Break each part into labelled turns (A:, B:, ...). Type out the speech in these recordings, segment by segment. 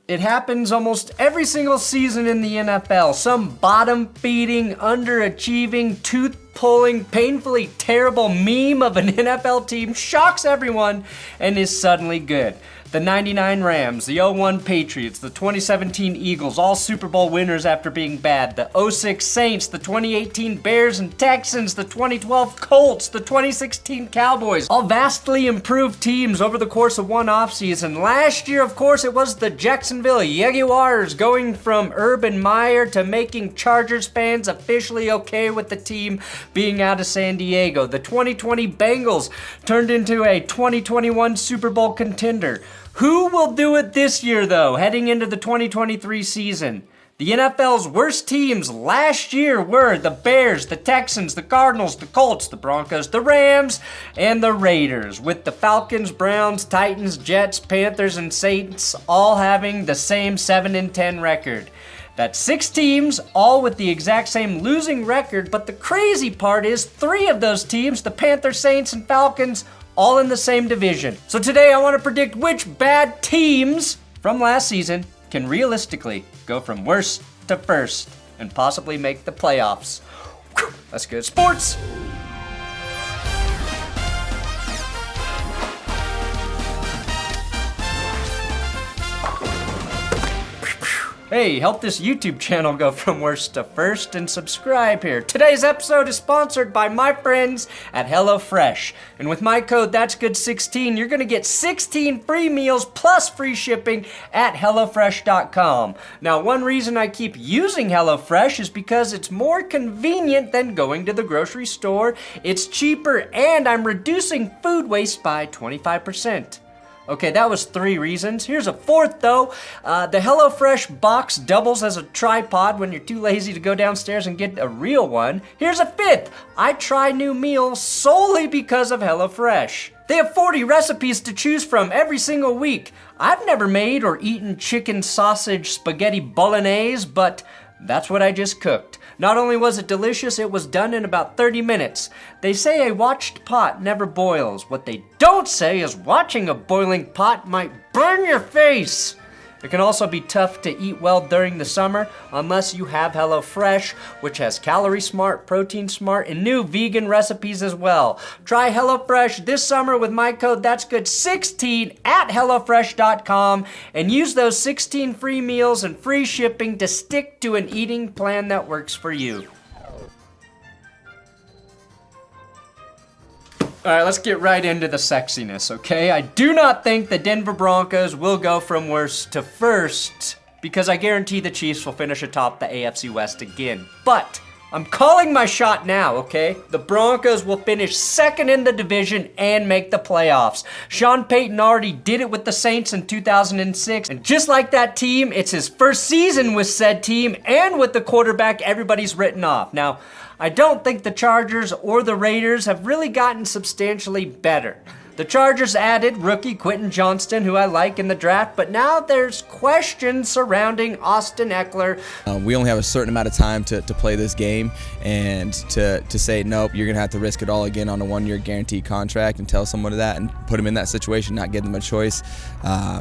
A: It happens almost every single season in the NFL. Some bottom-feeding, underachieving, tooth-pulling, painfully terrible meme of an NFL team shocks everyone and is suddenly good. The 99 Rams, the 01 Patriots, the 2017 Eagles, all Super Bowl winners after being bad. The 06 Saints, the 2018 Bears and Texans, the 2012 Colts, the 2016 Cowboys. All vastly improved teams over the course of one offseason. Last year, of course, it was the Jacksonville Jaguars going from Urban Meyer to making Chargers fans officially okay with the team being out of San Diego. The 2020 Bengals turned into a 2021 Super Bowl contender. Who will do it this year, though, heading into the 2023 season? The NFL's worst teams last year were the Bears, the Texans, the Cardinals, the Colts, the Broncos, the Rams, and the Raiders, with the Falcons, Browns, Titans, Jets, Panthers, and Saints all having the same 7-10 record. That's 6 teams, all with the exact same losing record, but the crazy part is 3 of those teams, the Panthers, Saints, and Falcons, all in the same division. So today I want to predict which bad teams from last season can realistically go from worst to first and possibly make the playoffs. That's good sports. Hey, help this YouTube channel go from worst to first and subscribe here. Today's episode is sponsored by my friends at HelloFresh. And with my code That'sGood16, you're gonna get 16 free meals plus free shipping at HelloFresh.com. Now, one reason I keep using HelloFresh is because it's more convenient than going to the grocery store. It's cheaper and I'm reducing food waste by 25%. Okay, that was 3 reasons. Here's a 4th, though. The HelloFresh box doubles as a tripod when you're too lazy to go downstairs and get a real one. Here's a 5th. I try new meals solely because of HelloFresh. They have 40 recipes to choose from every single week. I've never made or eaten chicken sausage spaghetti bolognese, but that's what I just cooked. Not only was it delicious, it was done in about 30 minutes. They say a watched pot never boils. What they don't say is watching a boiling pot might burn your face. It can also be tough to eat well during the summer unless you have HelloFresh, which has Calorie Smart, Protein Smart, and new vegan recipes as well. Try HelloFresh this summer with my code That'sGood16 at HelloFresh.com and use those 16 free meals and free shipping to stick to an eating plan that works for you. All right, let's get right into the sexiness, okay? I do not think the Denver Broncos will go from worst to first because I guarantee the Chiefs will finish atop the AFC West again. But I'm calling my shot now, okay? The Broncos will finish second in the division and make the playoffs. Sean Payton already did it with the Saints in 2006, and just like that team, it's his first season with said team and with the quarterback everybody's written off. Now, I don't think the Chargers or the Raiders have really gotten substantially better. The Chargers added rookie Quentin Johnston, who I like in the draft, but now there's questions surrounding Austin Eckler.
B: We only have a certain amount of time to play this game, and to say, nope, you're going to have to risk it all again on a 1-year guaranteed contract and tell someone that and put them in that situation, not give them a choice,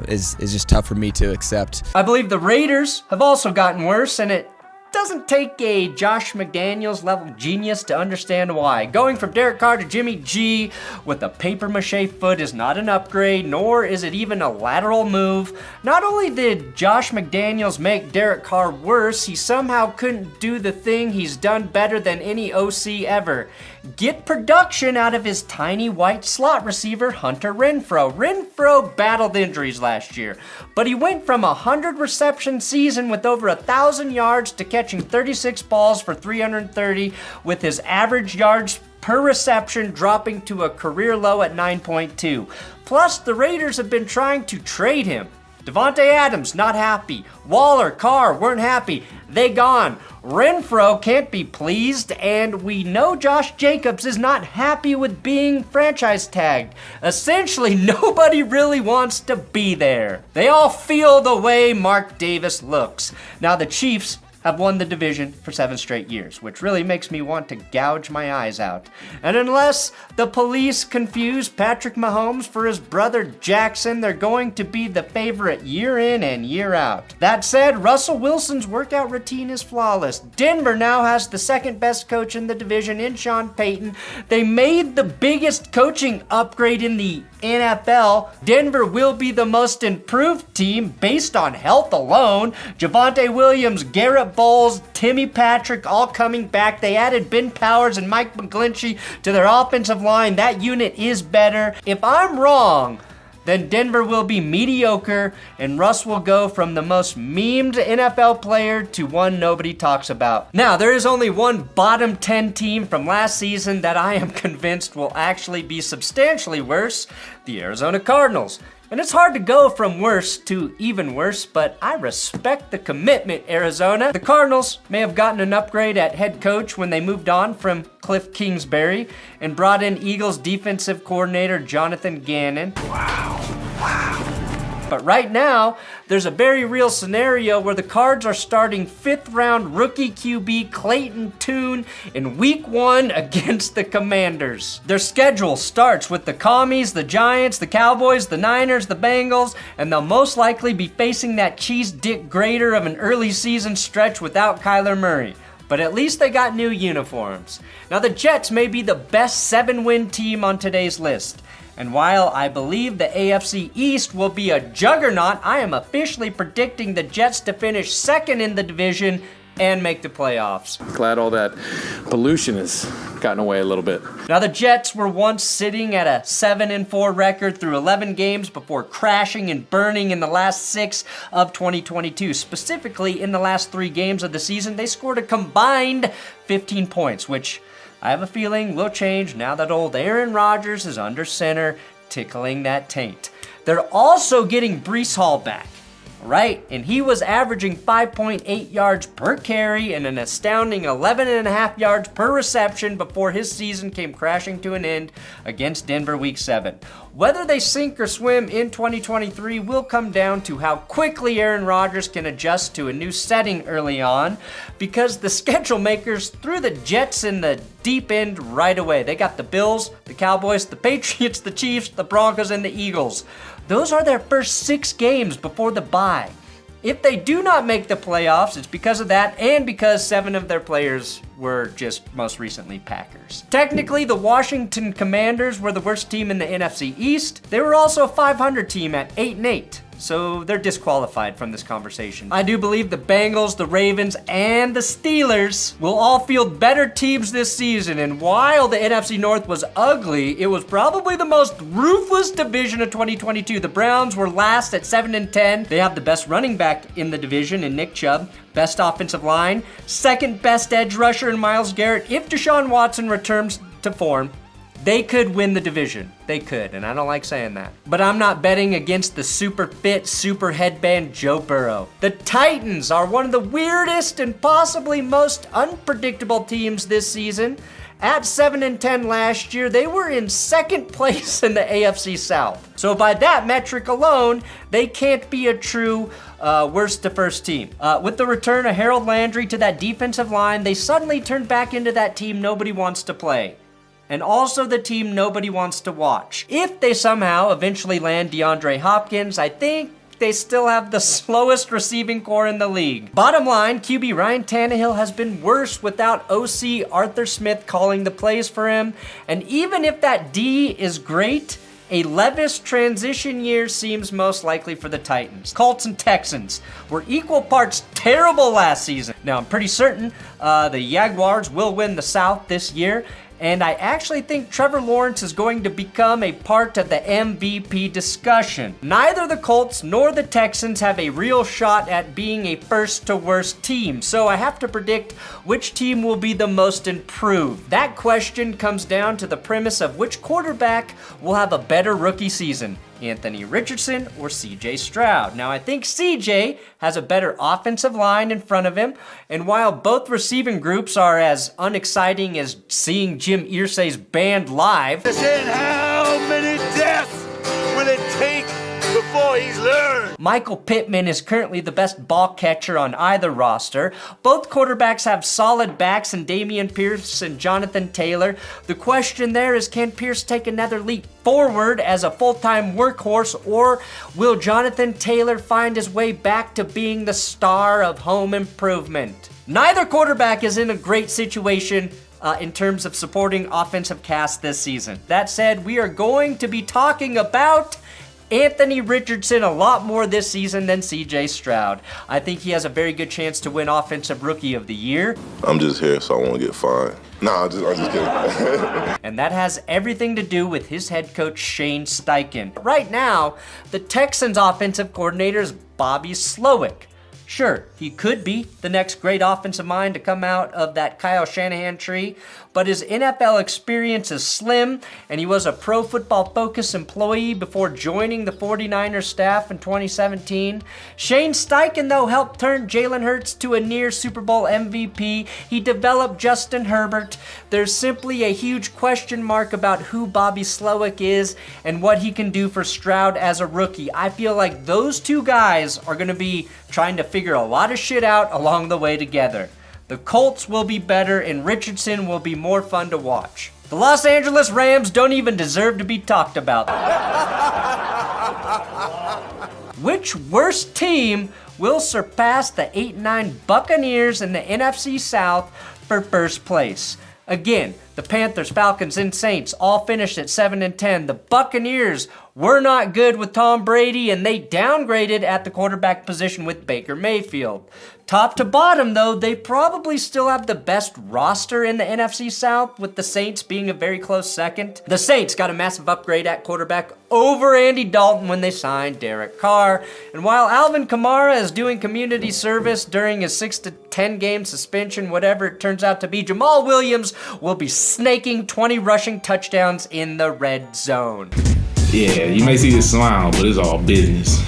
B: is just tough for me to accept.
A: I believe the Raiders have also gotten worse, and it doesn't take a Josh McDaniels level genius to understand why. Going from Derek Carr to Jimmy G with a papier-mâché foot is not an upgrade, nor is it even a lateral move. Not only did Josh McDaniels make Derek Carr worse, he somehow couldn't do the thing he's done better than any OC ever: get production out of his tiny white slot receiver, Hunter Renfrow. Renfrow battled injuries last year, but he went from a 100 reception season with over 1,000 yards to catching 36 balls for 330, with his average yards per reception dropping to a career low at 9.2. Plus, the Raiders have been trying to trade him. Devontae Adams, not happy. Waller, Carr, weren't happy. They gone. Renfrow can't be pleased, and we know Josh Jacobs is not happy with being franchise tagged. Essentially, nobody really wants to be there. They all feel the way Mark Davis looks. Now, the Chiefs have won the division for 7 straight years, which really makes me want to gouge my eyes out. And unless the police confuse Patrick Mahomes for his brother Jackson, they're going to be the favorite year in and year out. That said, Russell Wilson's workout routine is flawless. Denver now has the second best coach in the division in Sean Payton. They made the biggest coaching upgrade in the NFL. Denver will be the most improved team based on health alone. Javonte Williams, Garrett Bowles, Timmy Patrick all coming back. They added Ben Powers and Mike McGlinchey to their offensive line. That unit is better. If I'm wrong, then Denver will be mediocre, and Russ will go from the most memed NFL player to one nobody talks about. Now, there is only one bottom 10 team from last season that I am convinced will actually be substantially worse, the Arizona Cardinals. And it's hard to go from worse to even worse, but I respect the commitment, Arizona. The Cardinals may have gotten an upgrade at head coach when they moved on from Cliff Kingsbury and brought in Eagles defensive coordinator Jonathan Gannon. But right now, there's a very real scenario where the Cards are starting 5th round rookie QB Clayton Tune in week 1 against the Commanders. Their schedule starts with the Commies, the Giants, the Cowboys, the Niners, the Bengals, and they'll most likely be facing that cheese dick grater of an early season stretch without Kyler Murray. But at least they got new uniforms. Now the Jets may be the best 7-win team on today's list. And while I believe the AFC East will be a juggernaut, I am officially predicting the Jets to finish 2nd in the division and make the playoffs.
C: Glad all that pollution has gotten away a little bit.
A: Now the Jets were once sitting at a 7-4 record through 11 games before crashing and burning in the last 6 of 2022. Specifically, in the last 3 games of the season, they scored a combined 15 points, which I have a feeling will change now that old Aaron Rodgers is under center, tickling that taint. They're also getting Breece Hall back, right? And he was averaging 5.8 yards per carry and an astounding 11.5 yards per reception before his season came crashing to an end against Denver Week 7. Whether they sink or swim in 2023 will come down to how quickly Aaron Rodgers can adjust to a new setting early on, because the schedule makers threw the Jets in the deep end right away. They got the Bills, the Cowboys, the Patriots, the Chiefs, the Broncos, and the Eagles. Those are their first 6 games before the bye. If they do not make the playoffs, it's because of that and because 7 of their players were just most recently Packers. Technically, the Washington Commanders were the worst team in the NFC East. They were also a 500 team at 8-8. So they're disqualified from this conversation. I do believe the Bengals, the Ravens, and the Steelers will all field better teams this season. And while the NFC North was ugly, it was probably the most ruthless division of 2022. The Browns were last at 7-10. They have the best running back in the division in Nick Chubb, best offensive line, second best edge rusher in Myles Garrett. If Deshaun Watson returns to form, they could win the division. They could, and I don't like saying that. But I'm not betting against the super fit, super headband Joe Burrow. The Titans are one of the weirdest and possibly most unpredictable teams this season. At 7-10 last year, they were in 2nd place in the AFC South. So by that metric alone, they can't be a true worst to first team. With the return of Harold Landry to that defensive line, they suddenly turned back into that team nobody wants to play. And also the team nobody wants to watch. If they somehow eventually land DeAndre Hopkins, I think they still have the slowest receiving core in the league. Bottom line, QB Ryan Tannehill has been worse without OC Arthur Smith calling the plays for him. And even if that D is great, a Levis transition year seems most likely for the Titans. Colts and Texans were equal parts terrible last season. Now, I'm pretty certain the Jaguars will win the South this year. And I actually think Trevor Lawrence is going to become a part of the MVP discussion. Neither the Colts nor the Texans have a real shot at being a first to worst team, so I have to predict which team will be the most improved. That question comes down to the premise of which quarterback will have a better rookie season, Anthony Richardson or CJ Stroud. Now, I think CJ has a better offensive line in front of him, and while both receiving groups are as unexciting as seeing Jim Irsay's band live,
D: How many deaths will it take before he's learned?
A: Michael Pittman is currently the best ball catcher on either roster. Both quarterbacks have solid backs in Dameon Pierce and Jonathan Taylor. The question there is, can Pierce take another leap forward as a full-time workhorse, or will Jonathan Taylor find his way back to being the star of home improvement? Neither quarterback is in a great situation in terms of supporting offensive cast this season. That said, we are going to be talking about Anthony Richardson a lot more this season than CJ Stroud. I think he has a very good chance to win Offensive Rookie of the Year.
D: I'm just here so I won't get fined. Nah, I'm just kidding.
A: And that has everything to do with his head coach, Shane Steichen. Right now, the Texans offensive coordinator is Bobby Slowick. Sure, he could be the next great offensive mind to come out of that Kyle Shanahan tree, but his NFL experience is slim, and he was a Pro Football Focus employee before joining the 49ers staff in 2017. Shane Steichen, though, helped turn Jalen Hurts to a near Super Bowl MVP. He developed Justin Herbert. There's simply a huge question mark about who Bobby Slowick is and what he can do for Stroud as a rookie. I feel like those two guys are going to be trying to figure a lot of shit out along the way together. The Colts will be better, and Richardson will be more fun to watch. The Los Angeles Rams don't even deserve to be talked about. Which worst team will surpass the 8-9 Buccaneers in the NFC South for first place? Again, the Panthers, Falcons, and Saints all finished at 7-10. The Buccaneers were not good with Tom Brady, and they downgraded at the quarterback position with Baker Mayfield. Top to bottom, though, they probably still have the best roster in the NFC South, with the Saints being a very close second. The Saints got a massive upgrade at quarterback over Andy Dalton when they signed Derek Carr. And while Alvin Kamara is doing community service during his 6 to 10 game suspension, whatever it turns out to be, Jamal Williams will be snaking 20 rushing touchdowns in the red zone.
E: Yeah, you may see this smile, but it's all business.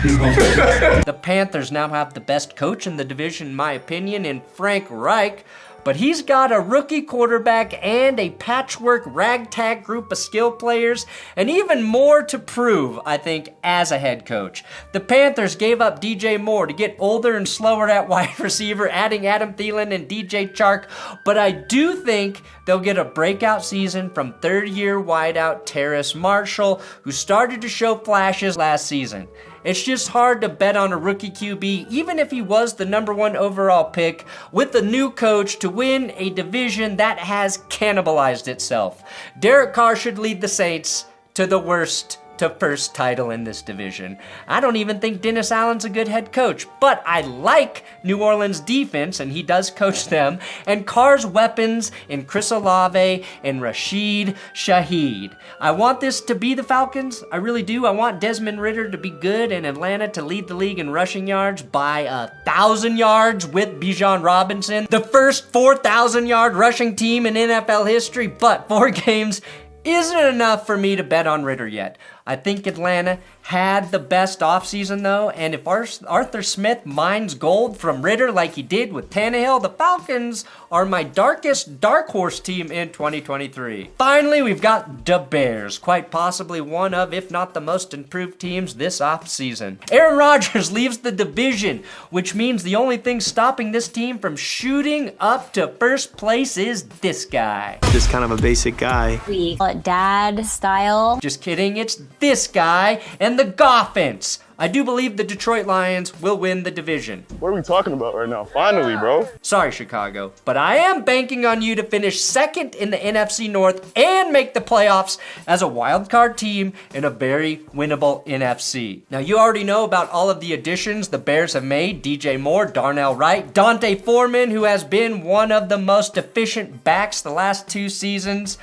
A: The Panthers now have the best coach in the division, in my opinion, in Frank Reich, but he's got a rookie quarterback and a patchwork ragtag group of skill players, and even more to prove, I think, as a head coach. The Panthers gave up DJ Moore to get older and slower at wide receiver, adding Adam Thielen and DJ Chark, but I do think they'll get a breakout season from third-year wideout Terrace Marshall, who started to show flashes last season. It's just hard to bet on a rookie QB, even if he was the #1 overall pick, with a new coach to win a division that has cannibalized itself. Derek Carr should lead the Saints to the worst to first title in this division. I don't even think Dennis Allen's a good head coach, but I like New Orleans' defense, and he does coach them, and Carr's weapons in Chris Olave and Rashid Shaheed. I want this to be the Falcons. I really do. I want Desmond Ridder to be good and Atlanta to lead the league in rushing yards by 1,000 yards with Bijan Robinson, the first 4,000-yard rushing team in NFL history, but 4 games isn't enough for me to bet on Ridder yet. I think Atlanta had the best offseason, though, and if Arthur Smith mines gold from Ridder like he did with Tannehill, the Falcons are my darkest dark horse team in 2023. Finally, we've got the Bears, quite possibly one of, if not the most improved teams this offseason. Aaron Rodgers leaves the division, which means the only thing stopping this team from shooting up to first place is this guy.
F: Just kind of a basic guy.
G: We call it dad style.
A: Just kidding, it's this guy and the Goffins. I do believe the Detroit Lions will win the division.
H: What are we talking about right now? Finally, bro.
A: Sorry, Chicago, but I am banking on you to finish second in the NFC North and make the playoffs as a wild card team in a very winnable NFC. Now, you already know about all of the additions the Bears have made. DJ Moore, Darnell Wright, Dante Foreman, who has been one of the most efficient backs the last 2 seasons.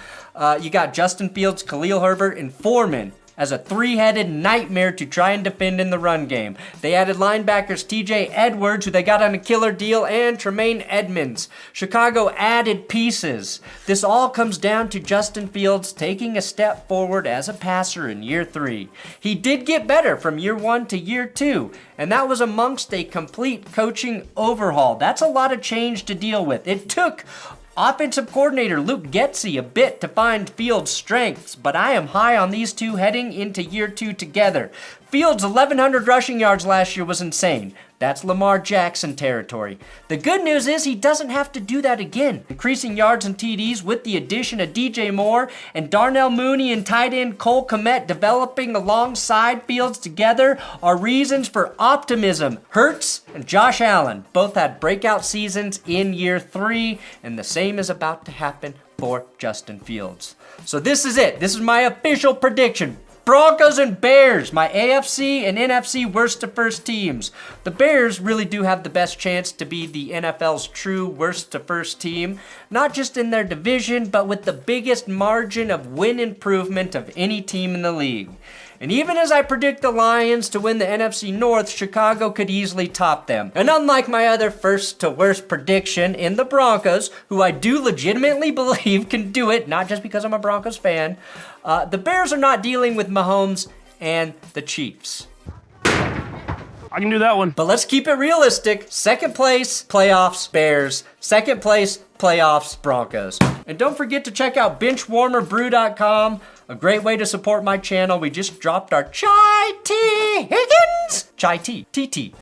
A: You got Justin Fields, Khalil Herbert, and Foreman as a 3-headed nightmare to try and defend in the run game. They added linebackers TJ Edwards, who they got on a killer deal, and Tremaine Edmonds. Chicago added pieces. This all comes down to Justin Fields taking a step forward as a passer in year 3. He did get better from year 1 to year 2, and that was amongst a complete coaching overhaul. That's a lot of change to deal with. It took offensive coordinator Luke Getsy a bit to find Fields' strengths, but I am high on these two heading into year 2 together. Fields' 1,100 rushing yards last year was insane. That's Lamar Jackson territory. The good news is he doesn't have to do that again. Increasing yards and TDs with the addition of DJ Moore and Darnell Mooney and tight end Cole Kmet developing alongside Fields together are reasons for optimism. Hurts and Josh Allen both had breakout seasons in year 3, and the same is about to happen for Justin Fields. So this is it. This is my official prediction. Broncos and Bears, my AFC and NFC worst to first teams. The Bears really do have the best chance to be the NFL's true worst to first team, not just in their division, but with the biggest margin of win improvement of any team in the league. And even as I predict the Lions to win the NFC North, Chicago could easily top them. And unlike my other first to worst prediction in the Broncos, who I do legitimately believe can do it, not just because I'm a Broncos fan, the Bears are not dealing with Mahomes and the Chiefs.
H: I can do that one.
A: But let's keep it realistic. Second place, playoffs, Bears. Second place, playoffs, Broncos. And don't forget to check out BenchwarmerBrew.com. A great way to support my channel. We just dropped our Chai Tea Higgins. Chai Tea, TT.